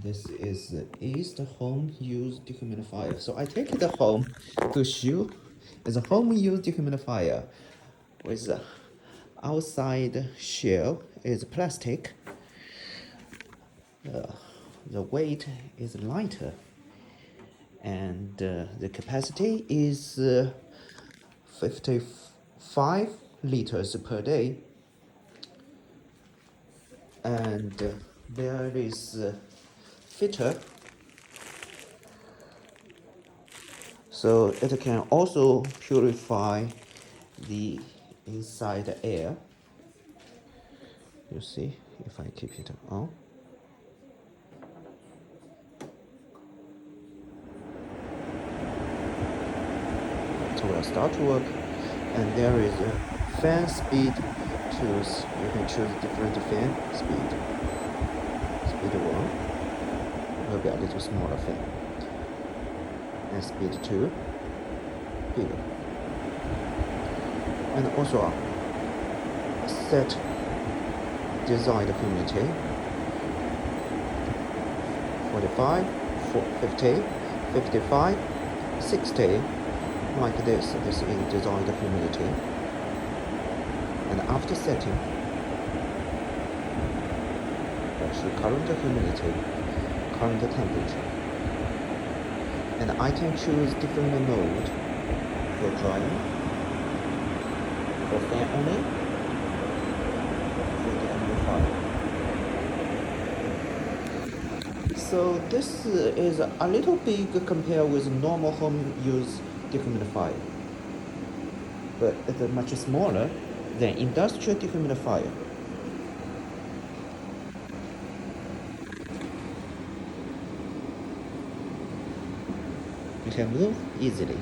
This is the home use dehumidifier. So I take it home to show. It's a home use dehumidifier with the outside shell is plastic. The weight is lighter, and the capacity is 55 liters per day. And there is a filter, so it can also purify the inside air. You see, if I keep it on. It will start to work, and there is a fan speed choose. You can choose different fan speed. Speed 1 will be a little smaller fan, and speed 2 bigger. And also set desired humidity 45, 50, 55, 60. Like this is desired humidity. And after setting, actually current humidity, current temperature. And I can choose different mode for drying, for fan only, for the amplifier. So this is a little big compared with normal home use dehumidifier, but it's much smaller than industrial dehumidifier. You can move easily.